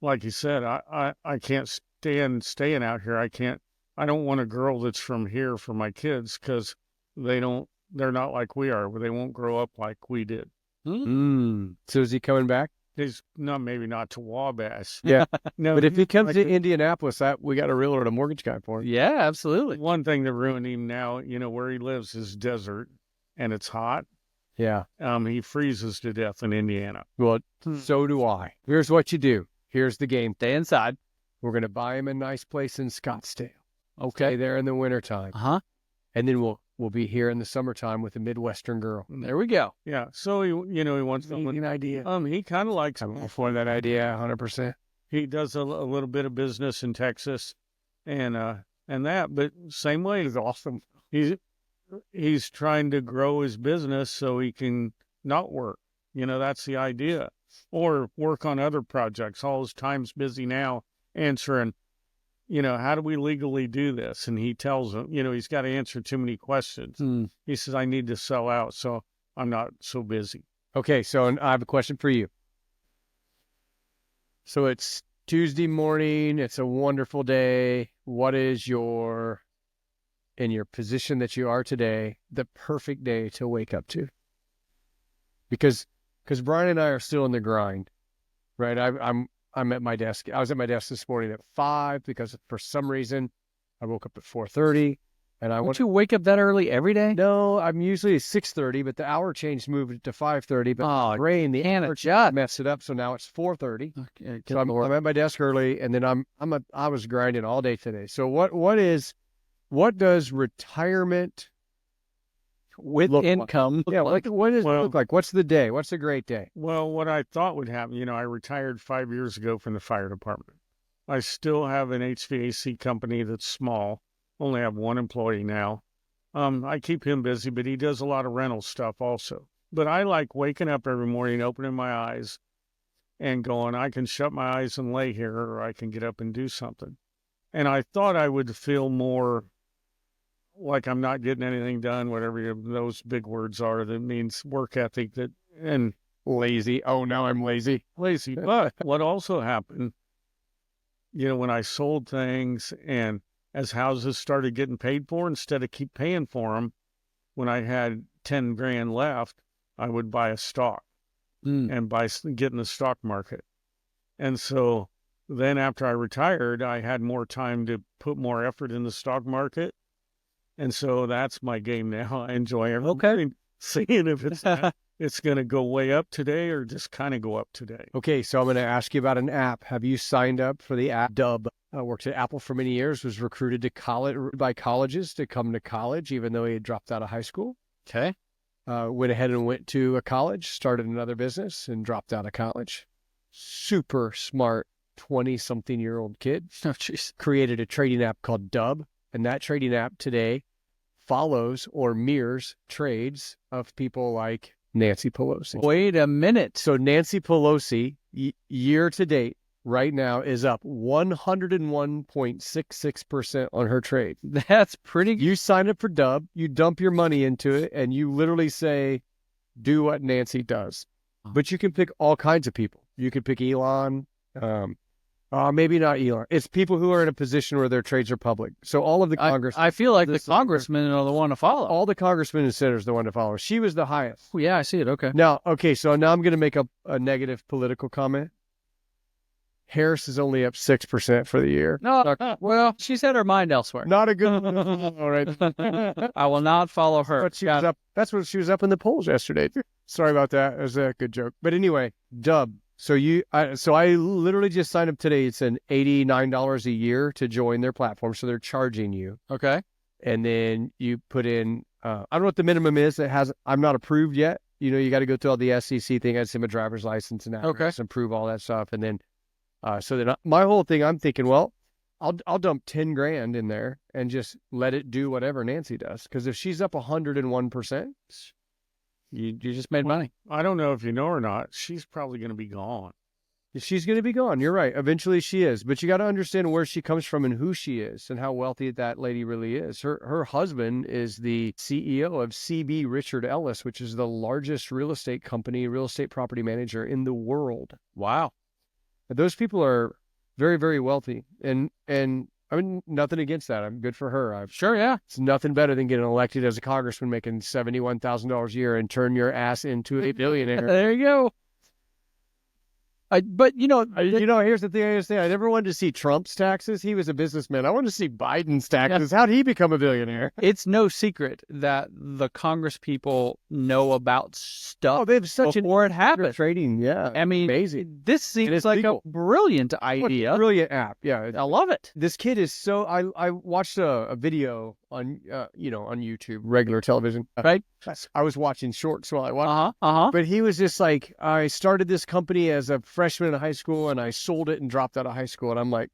like you said, I can't stand staying out here. I don't want a girl that's from here for my kids because they're not like we are. They won't grow up like we did.
So is he coming back?
He's maybe not to Wabash.
Yeah.
No,
But if he comes to Indianapolis, we got a realtor and a mortgage guy for him.
Yeah, absolutely.
one thing that ruined him now, where he lives is desert and it's hot.
Yeah.
He freezes to death in Indiana.
Well, so do I. Here's what you do. Here's the game.
Stay inside.
We're going to buy him a nice place in Scottsdale.
Okay.
Stay there in the wintertime.
Uh-huh.
And then we'll be here in the summertime with a Midwestern girl.
There we go.
Yeah. So he wants someone.
An idea.
He kind of likes.
I'm all for that idea, 100%.
He does a little bit of business in Texas, and that. But same way,
It's awesome.
he's trying to grow his business so he can not work. That's the idea, or work on other projects. All his time's busy now answering. How do we legally do this? And he tells him, he's got to answer too many questions. He says, I need to sell out, so I'm not so busy.
Okay, so I have a question for you. So it's Tuesday morning. It's a wonderful day. What is in your position that you are today, the perfect day to wake up to? Because Brian and I are still in the grind, right? I'm at my desk. I was at my desk this morning at 5 because for some reason I woke up at 4:30 and
Don't you wake up that early every day?
No, I'm usually at 6:30, but the hour change moved it to 5:30. But my brain, the
can't
hour
adjust.
messed it up, so now it's 4:30.
Okay,
So I'm at my desk early, and then I was grinding all day today. So what does retirement
with
look like?
income.
Yeah, what does it look like? What's the day? What's a great day?
Well, what I thought would happen, I retired 5 years ago from the fire department. I still have an HVAC company that's small. Only have one employee now. I keep him busy, but he does a lot of rental stuff also. But I like waking up every morning, opening my eyes and going, I can shut my eyes and lay here, or I can get up and do something. And I thought I would feel more like I'm not getting anything done, whatever those big words are. That means work ethic and
lazy. Oh, now I'm lazy.
Lazy. But what also happened, when I sold things and as houses started getting paid for, instead of keep paying for them, when I had 10 grand left, I would buy a stock and get in the stock market. And so then after I retired, I had more time to put more effort in the stock market. And so that's my game now. I enjoy everything, seeing if it's going to go way up today or just kind of go up today.
Okay, so I'm going to ask you about an app. Have you signed up for the app? Dub worked at Apple for many years, was recruited to college by colleges to come to college, even though he had dropped out of high school.
Okay.
Went ahead and went to a college, started another business, and dropped out of college. Super smart 20-something-year-old kid.
Oh, jeez.
Created a trading app called Dub, and that trading app today follows or mirrors trades of people like Nancy Pelosi.
Wait a minute.
So Nancy Pelosi, year to date, right now is up 101.66% on her trade.
That's pretty good.
You sign up for Dub, you dump your money into it, and you literally say, do what Nancy does. But you can pick all kinds of people. You could pick Elon, maybe not Elon. It's people who are in a position where their trades are public. So all of the Congress.
I feel like the congressmen are the one to follow.
All the congressmen and senators are the one to follow. She was the highest.
Oh, yeah, I see it. Okay.
Now I'm going to make a negative political comment. Harris is only up 6% for the year.
No, well, she's had her mind elsewhere.
Not a good. All right.
I will not follow her.
But she was up. That's what she was up in the polls yesterday. Sorry about that. It was a good joke. But anyway, Dub. So I literally just signed up today. It's an $89 a year to join their platform. So they're charging you.
Okay.
And then you put in, I don't know what the minimum is. I'm not approved yet. You know, you got to go through all the SEC thing. I send my driver's license and address and prove all that stuff. And then, so then my whole thing, I'm thinking, well, I'll dump 10 grand in there and just let it do whatever Nancy does. Because if she's up 101%,
you just made money.
I don't know if you know or not. She's probably going to be gone.
She's going to be gone. You're right. Eventually she is. But you got to understand where she comes from and who she is and how wealthy that lady really is. Her husband is the CEO of CB Richard Ellis, which is the largest real estate company, real estate property manager in the world.
Wow.
Those people are very, very wealthy. And I mean, nothing against that. I'm good for her.
Sure, yeah.
It's nothing better than getting elected as a congressman making $71,000 a year and turn your ass into a billionaire.
There you go. But
here's the thing I understand. I never wanted to see Trump's taxes. He was a businessman. I wanted to see Biden's taxes. How'd he become a billionaire?
It's no secret that the Congress people know about stuff
they have such
before it happens.
Trading, yeah.
I mean,
amazing.
This seems like a brilliant idea.
Brilliant app, yeah.
I love it.
This kid is so. I watched a video on on YouTube, regular television.
Right.
I was watching shorts while I watched. But he was just like, I started this company as a freshman in high school, and I sold it and dropped out of high school. And I'm like,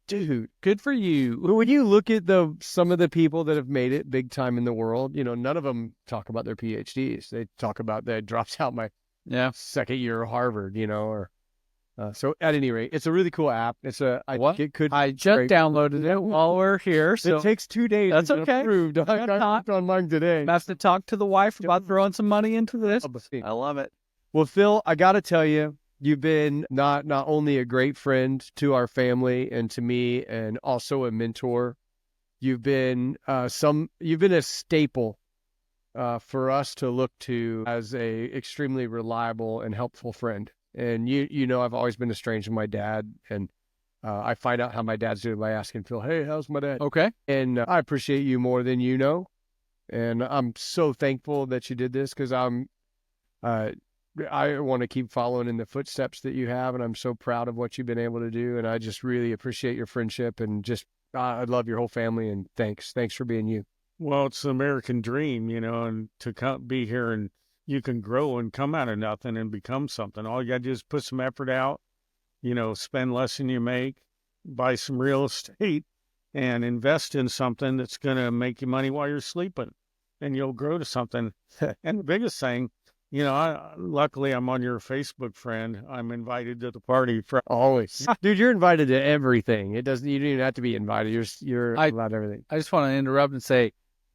dude,
good for you.
When you look at some of the people that have made it big time in the world, none of them talk about their PhDs. They talk about they dropped out my second year of Harvard, so at any rate, it's a really cool app. I just
downloaded it while we're here. So
it takes 2 days.
That's okay.
Approved. I got on mine today.
I have to talk to the wife about throwing some money into this. I love it.
Well, Phil, I got to tell you, you've been not only a great friend to our family and to me, and also a mentor. You've been a staple for us to look to as a extremely reliable and helpful friend. And I've always been estranged from my dad, and I find out how my dad's doing by asking Phil, "Hey, how's my dad?"
Okay.
And I appreciate you more than you know, and I'm so thankful that you did this because I want to keep following in the footsteps that you have, and I'm so proud of what you've been able to do, and I just really appreciate your friendship, and just I love your whole family, and thanks for being you.
Well, it's the American dream, and to be here and you can grow and come out of nothing and become something. All you got to do is put some effort out, spend less than you make, buy some real estate, and invest in something that's going to make you money while you're sleeping, and you'll grow to something. And the biggest thing, luckily I'm on your Facebook friend. I'm invited to the party for
always. Dude, you're invited to everything. You don't even have to be invited. You're allowed everything.
I just want to interrupt and say,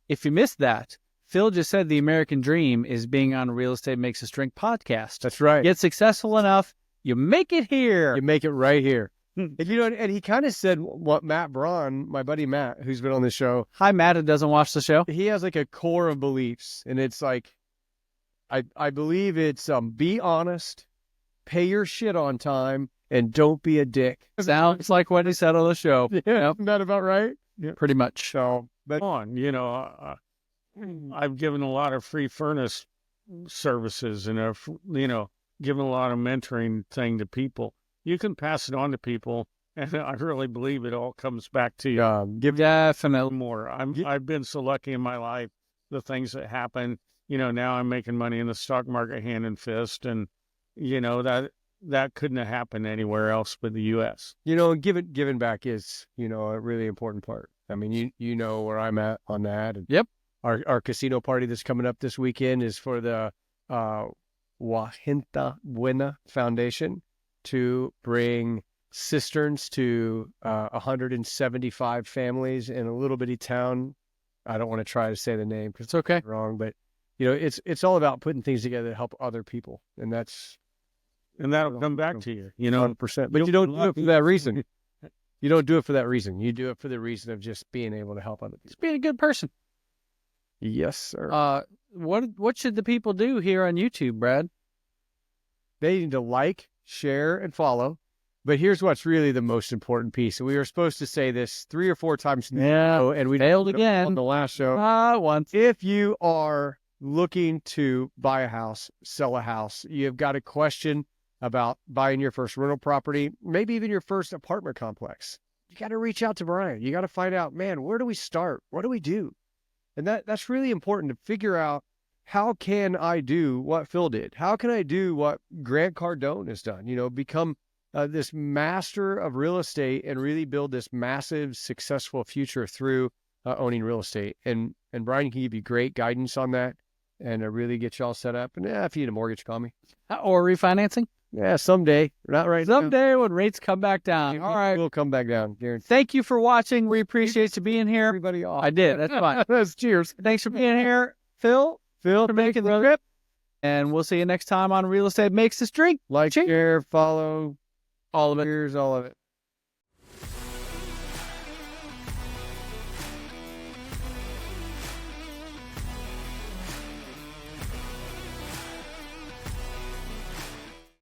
if you missed that, Phil just said the American dream is being on Real Estate Makes Us Drink podcast.
That's right.
Get successful enough, you make it here.
You make it right here. And, and he kind of said what Matt Braun, my buddy Matt, who's been on the show.
Hi, Matt, who doesn't watch the show.
He has like a core of beliefs, and it's like, I believe it's be honest, pay your shit on time, and don't be a dick.
Sounds like what he said on the show.
Yeah, isn't that about right?
Yeah, pretty much.
So, but
I've given a lot of free furnace services and given a lot of mentoring thing to people. You can pass it on to people, and I really believe it all comes back to you.
give
Definitely
more. I've been so lucky in my life, the things that happen. Now I'm making money in the stock market hand and fist, and that couldn't have happened anywhere else but the U.S.
Giving back is a really important part. I mean, you know where I'm at on that. And
Yep.
Our casino party that's coming up this weekend is for the Wajenta Buena Foundation to bring cisterns to 175 families in a little bitty town. I don't want to try to say the name because
it's okay.
It's wrong, but it's all about putting things together to help other people, and
that'll come back to you,
100%. But you don't do it for that reason. You don't do it for that reason. You do it for the reason of just being able to help other people.
Just being a good person.
Yes, sir.
What should the people do here on YouTube, Brad?
They need to like, share, and follow. But here's what's really the most important piece. We were supposed to say this 3 or 4 times now, and we
failed again
on the last show.
Once.
If you are looking to buy a house, sell a house, you've got a question about buying your first rental property, maybe even your first apartment complex, you got to reach out to Brian. You got to find out, man, where do we start? What do we do? And that's really important to figure out, how can I do what Phil did? How can I do what Grant Cardone has done? Become this master of real estate and really build this massive, successful future through owning real estate. And Brian can give you great guidance on that and really get you all set up. And if you need a mortgage, call me.
Or refinancing.
Yeah, someday. Not right now.
Someday when rates come back down. All right.
We'll come back down, guaranteed.
Thank you for watching. We appreciate you being here.
Everybody off.
I did. That's fine.
That's cheers.
Thanks for being here, Phil, for making the trip. And we'll see you next time on Real Estate Makes Us Drink.
Like, share, follow,
all of it.
Cheers, all of it.